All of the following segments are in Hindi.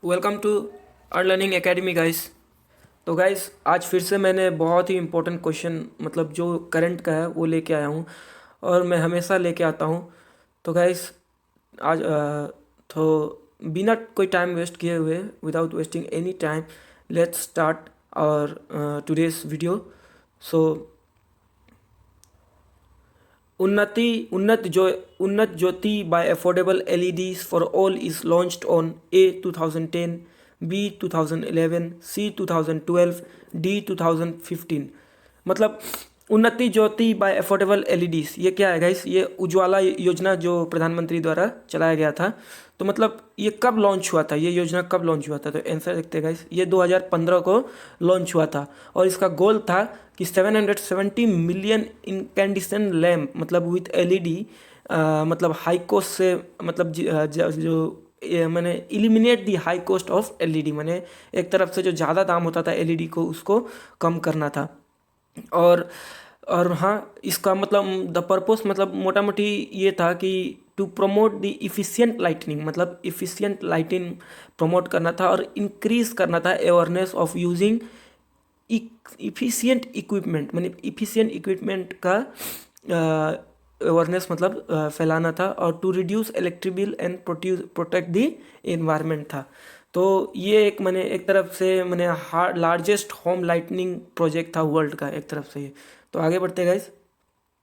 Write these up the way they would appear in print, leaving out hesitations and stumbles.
Welcome to learning academy guys. तो गाइस आज फिर से मैंने बहुत ही इम्पोर्टेंट क्वेश्चन मतलब जो करंट का है वो लेके आया हूँ और मैं हमेशा लेके आता हूँ। तो गाइस आज तो बिना कोई टाइम वेस्ट किए हुए without wasting any time let's start our today's video. So Unnat Jyoti by affordable LEDs for all is launched on A 2010, B 2011, C 2012, D 2015। मतलब उन्नति ज्योति बाय अफोर्डेबल एलईडीज ये क्या है गाइस? ये उज्ज्वला योजना जो प्रधानमंत्री द्वारा चलाया गया था। तो मतलब ये कब लॉन्च हुआ था, ये योजना कब लॉन्च हुआ था? तो आंसर देखते हैं गाइस, ये 2015 को लॉन्च हुआ था और इसका गोल था कि 770 मिलियन इनकैंडिसेंट लैम्प मतलब विथ एलईडी मतलब हाई कोस्ट से मतलब जो मैंने eliminate the high cost of LED, मैंने एक तरफ से जो ज़्यादा दाम होता था एलईडी को उसको कम करना था। और हाँ, इसका मतलब द पर्पस मतलब मोटा मोटी ये था कि to promote the efficient lightning, मतलब इफ़िशियंट लाइटिंग प्रमोट करना था और इंक्रीज करना था awareness of using efficient equipment, मतलब इफ़िशियंट इक्विपमेंट का अवेयरनेस मतलब फैलाना था और to reduce electric bill and protect the environment था। तो ये एक मैंने एक तरफ से मैंने लार्जेस्ट होम लाइटनिंग प्रोजेक्ट था वर्ल्ड का एक तरफ से ये। तो आगे बढ़ते guys.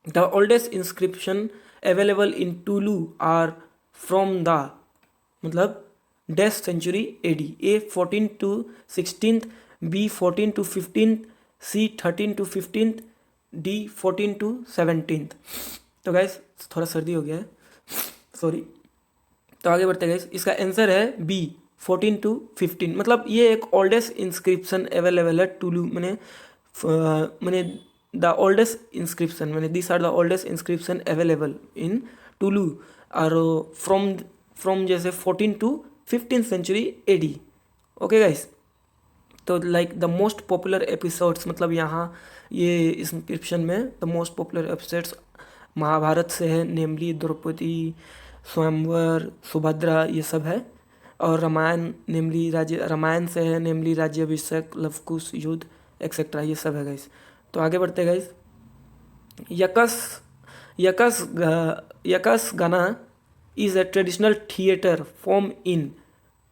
The oldest inscription available in Tullu are from the मतलब dash century AD. A 14 to 16, B 14 to 15, C 13 to 15, D 14 to 17। तो गैस थोड़ा सर्दी हो गया है, सॉरी। तो आगे बढ़ते गए, इसका आंसर है बी 14 टू 15। मतलब ये एक ओल्डेस्ट इंस्क्रिप्शन अवेलेबल है टूलू मैंने द ओल्डेस्ट इंस्क्रिप्शन मैंने this are the oldest inscription available in Tulu और फ्रॉम फ्रॉम जैसे 14 to 15 century AD. Okay guys. तो like the most popular episodes मतलब यहाँ ये इंस्क्रिप्शन में the most popular episodes Mahabharata से है, नेमली द्रौपदी, स्वयंवर, सुभद्रा, ये सब है। और रामायण नेमली राज्य रामायण से है, नेमली राज्याभिषेक, लवकुश युद्ध एक्सेट्रा, ये सब है गाइस। तो आगे बढ़ते गाइस। यकस यकस Yakshagana is a traditional theatre form in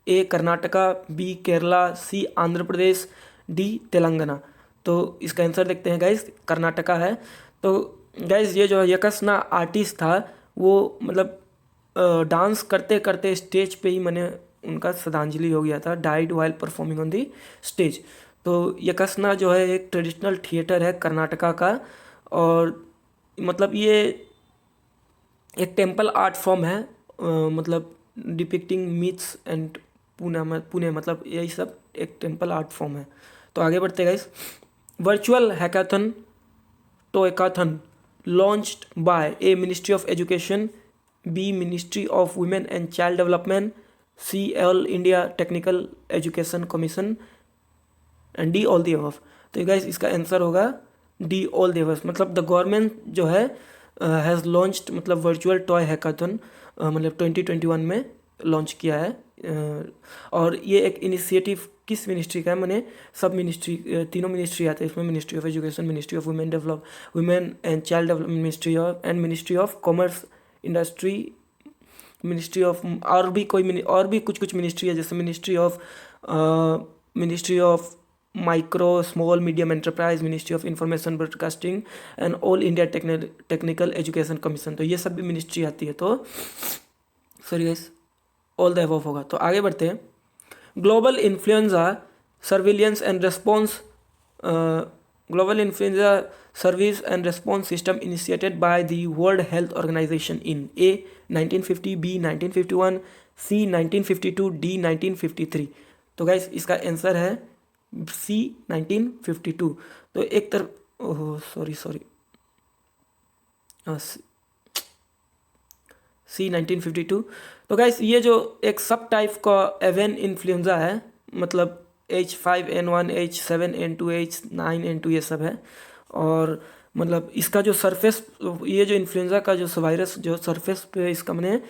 A Karnataka, B Kerala, C Andhra Pradesh, D Telangana. तो इसका आंसर देखते हैं गाइस, कर्नाटका है। तो गाइस ये जो यकसना आर्टिस्ट था वो मतलब डांस करते करते स्टेज पे ही मैंने उनका श्रद्धांजलि हो गया था, died while performing on the stage. तो यकसना जो है एक ट्रेडिशनल थिएटर है कर्नाटका का और मतलब ये एक टेम्पल आर्ट फॉर्म है मतलब डिपिक्टिंग मिथ्स एंड पुणे मतलब यही सब एक टेम्पल आर्ट फॉर्म है। तो आगे बढ़ते guys. Virtual hackathon toycathon launched by A Ministry of Education, B Ministry of Women and Child Development, C All India Technical Education Commission and D all the above. तो गाइस इसका आंसर होगा डी ऑल दी अबव। मतलब द गवर्नमेंट जो है हैज़ लॉन्च्ड मतलब वर्चुअल टॉय हैकाथन मतलब 2021 में लॉन्च किया है। और ये एक इनिशिएटिव किस मिनिस्ट्री का है? मैंने सब मिनिस्ट्री तीनों मिनिस्ट्री आते हैं इसमें, ministry of education, ministry of women and child development, ministry of and ministry of commerce industry, ministry of और भी कुछ कुछ मिनिस्ट्री है, जैसे ministry of micro small medium enterprise, ministry of information broadcasting and all India technical education commission. तो ये सब भी मिनिस्ट्री आती है। तो sorry guys, all the above होगा। तो आगे बढ़ते हैं। Global influenza surveillance and response global influenza service and response system initiated by the world health organisation in A 1950, B 1951, C 1952, D 1953। तो गाइस इसका आंसर है सी 1952। तो एक तरफ ओह सॉरी सी 1952। तो गाइस ये जो एक सब टाइप का एवियन इन्फ्लुएंजा है मतलब H5N1, H7N2, H9N2 ये सब है। और मतलब इसका जो सरफेस, ये जो इन्फ्लुएंजा का जो वायरस जो सरफेस पे इसका मैंने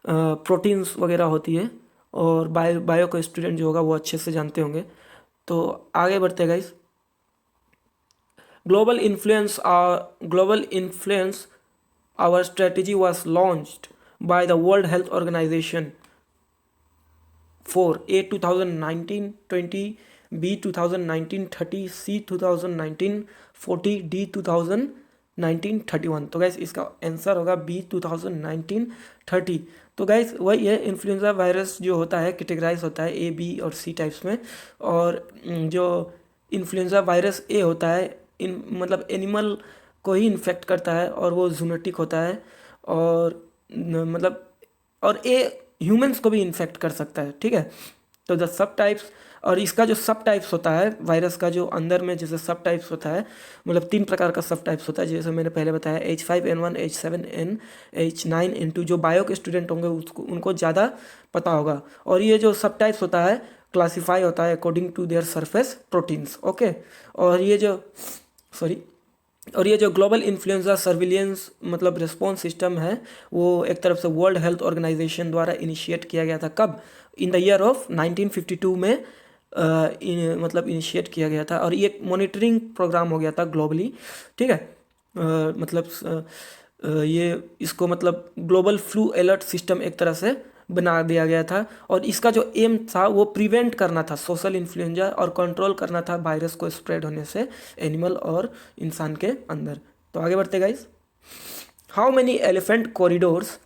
प्रोटीन्स वगैरह होती है और बायो का स्टूडेंट जो होगा वो अच्छे से जानते होंगे। तो आगे बढ़ते guys. Global influence our strategy was launched by the World Health Organization for A 2019-20, B 2019-30, C 2019-40, D 2019-31। तो गैस इसका आंसर होगा B 2019-30। तो गैस वही है, इन्फ्लुएंजा वायरस जो होता है कैटेगराइज होता है A, B और C टाइप्स में। और जो इन्फ्लुएंजा वायरस ए होता है मतलब एनिमल को ही इन्फेक्ट करता है और वो जूनोटिक होता है। और मतलब और ए ह्यूमंस को भी इन्फेक्ट कर सकता है, ठीक है। तो द सब टाइप्स, और इसका जो सब टाइप्स होता है वायरस का जो अंदर में जैसे सब टाइप्स होता है, मतलब 3 प्रकार का सब टाइप्स होता है जैसे मैंने पहले बताया H5N1, H7N, H9N2। जो बायो के स्टूडेंट होंगे उनको ज़्यादा पता होगा। और ये जो सब टाइप्स होता है क्लासीफाई होता है according to their surface proteins, okay. और ये जो ग्लोबल इन्फ्लुएंजा सर्विलियंस मतलब रिस्पॉन्स सिस्टम है वो एक तरफ से वर्ल्ड हेल्थ ऑर्गेनाइजेशन द्वारा इनिशिएट किया गया था। कब? इन द ईयर ऑफ 1952 में मतलब इनिशिएट किया गया था। और ये एक मॉनिटरिंग प्रोग्राम हो गया था ग्लोबली, ठीक है। ये इसको मतलब ग्लोबल फ्लू अलर्ट सिस्टम एक तरह से बना दिया गया था। और इसका जो एम था वो प्रिवेंट करना था सोशल इन्फ्लुएंजा और कंट्रोल करना था वायरस को स्प्रेड होने से एनिमल और इंसान के अंदर। तो आगे बढ़ते guys. How many elephant corridors,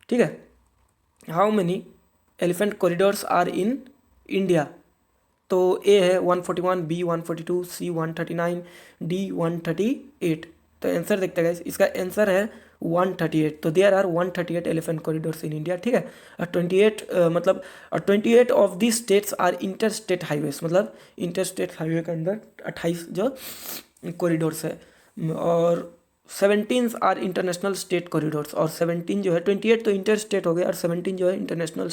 ठीक है, how many elephant corridors are in India? तो ए है 141, बी 142, सी 139, डी 138। तो आंसर देखते हैं गाइस, इसका आंसर है 138। तो there are 138 elephant corridors in India, ठीक है। और 28 मतलब 28 of the states are inter state highways, मतलब इंटर स्टेट हाईवे के अंदर 28 जो कॉरिडोर्स है। और 17 आर इंटरनेशनल स्टेट कॉरिडोर्स। और 17 जो है 28 तो इंटर स्टेट हो गया और 17 जो है इंटरनेशनल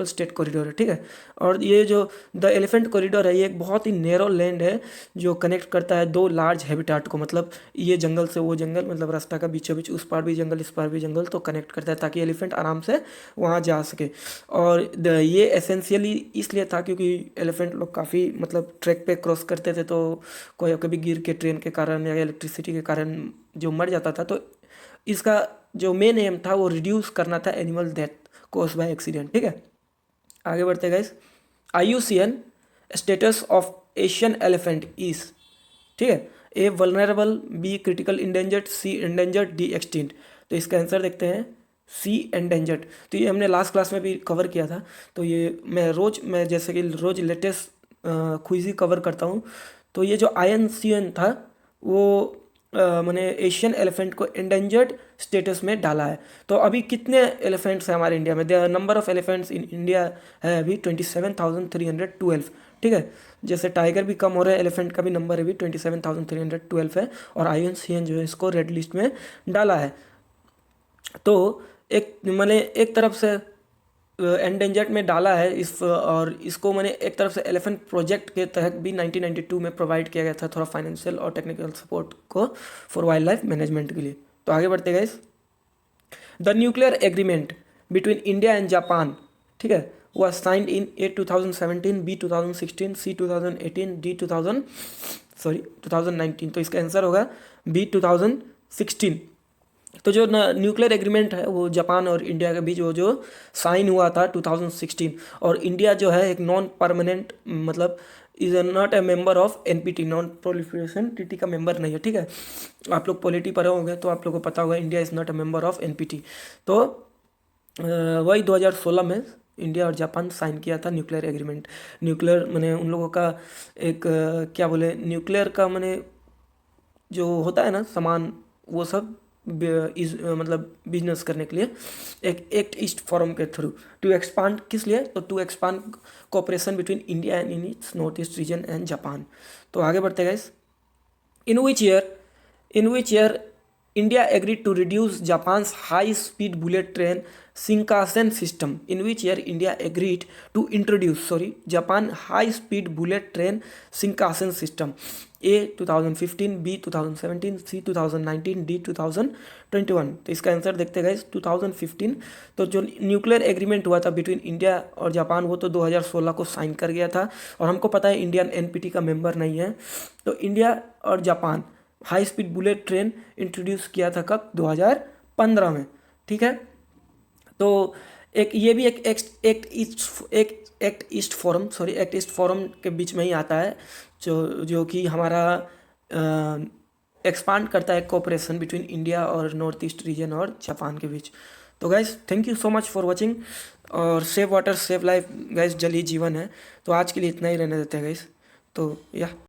स्टेट कॉरिडोर है, ठीक है। और ये जो द एलिफेंट कॉरिडोर है ये एक बहुत ही नैरो लैंड है जो कनेक्ट करता है 2 लार्ज हैबिटाट को, मतलब ये जंगल से वो जंगल, मतलब रास्ता का बीचों बीच, उस पार भी जंगल इस पार भी जंगल, तो कनेक्ट करता है ताकि एलिफेंट आराम से वहाँ जा सके। और ये एसेंशियली इसलिए था क्योंकि एलिफेंट लोग काफ़ी मतलब ट्रैक पे क्रॉस करते थे, तो कोई कभी गिर के ट्रेन के कारण या इलेक्ट्रिसिटी के कारण जो मर जाता था। तो इसका जो मेन एम था वो रिड्यूस करना था animal death cause by accident, ठीक है। आगे बढ़ते guys. IUCN status of Asian elephant is, ठीक है, A vulnerable, B critical endangered, C endangered, D extinct. तो इसका आंसर देखते हैं सी एंडेंजर्ड। तो ये हमने लास्ट क्लास में भी कवर किया था। तो ये मैं जैसे कि रोज़ लेटेस्ट क्विज ही कवर करता हूँ। तो ये जो IUCN था वो मैंने एशियन एलिफेंट को एंडेंजर्ड स्टेटस में डाला है। तो अभी कितने एलिफेंट्स हैं हमारे इंडिया में? The number of elephants in India है अभी 27,312, ठीक है। जैसे टाइगर भी कम हो रहा है, एलिफेंट का भी नंबर अभी 27,312 है। और IUCN जो है इसको रेड लिस्ट में डाला है। तो मैंने एक तरफ से एंडेंजर्ड में डाला है और इसको मैंने एक तरफ से एलिफेंट प्रोजेक्ट के तहत भी 1992 में प्रोवाइड किया गया था थोड़ा फाइनेंशियल और टेक्निकल सपोर्ट को फॉर वाइल्ड लाइफ मैनेजमेंट के लिए। तो आगे बढ़ते गए। The nuclear agreement between India and Japan, ठीक है, was signed in A 2017, B 2016, C 2018, D 2019। तो इसका आंसर होगा B 2016। तो जो न्यूक्लियर एग्रीमेंट है वो जापान और इंडिया के बीच वो जो साइन हुआ था 2016। और इंडिया जो है एक नॉन परमानेंट मतलब is not a member of NPT, non proliferation treaty का मेंबर नहीं है, ठीक है। आप लोग पॉलिटी पढ़े होंगे तो आप लोगों को पता होगा India is not a member of NPT। तो वही 2016 में इंडिया और जापान साइन किया था न्यूक्लियर एग्रीमेंट। न्यूक्लियर मैंने उन लोगों का एक क्या बोले, न्यूक्लियर का मैंने जो होता है ना सामान वो सब मतलब बिजनेस करने के लिए एक एक्ट ईस्ट फोरम के थ्रू टू एक्सपांड, किस लिए? तो to expand cooperation between India and in its north east region and Japan. तो आगे बढ़ते गए। In which year India agreed to reduce Japan's high speed bullet train Shinkansen system in which year India agreed to introduce Japan high speed bullet train Shinkansen system? A 2015, B 2017, C 2019, D 2021। तो इसका आंसर देखते गए 2015। तो जो न्यूक्लियर एग्रीमेंट हुआ था बिटवीन इंडिया और जापान वो तो 2016 को साइन कर गया था, और हमको पता है इंडियन एनपीटी का मेंबर नहीं है। तो इंडिया और Japan high speed bullet train introduce किया था कब? 2015 में। ठीक है। तो एक ये भी एक एक्ट ईस्ट फोरम के बीच में ही आता है, जो कि हमारा एक्सपांड करता है कोऑपरेशन बिटवीन इंडिया और नॉर्थ ईस्ट रीजन और जापान के बीच। तो guys thank you so much for watching, और save water save life guys, जल ही जीवन है। तो आज के लिए इतना ही रहने देते हैं गाइस। तो या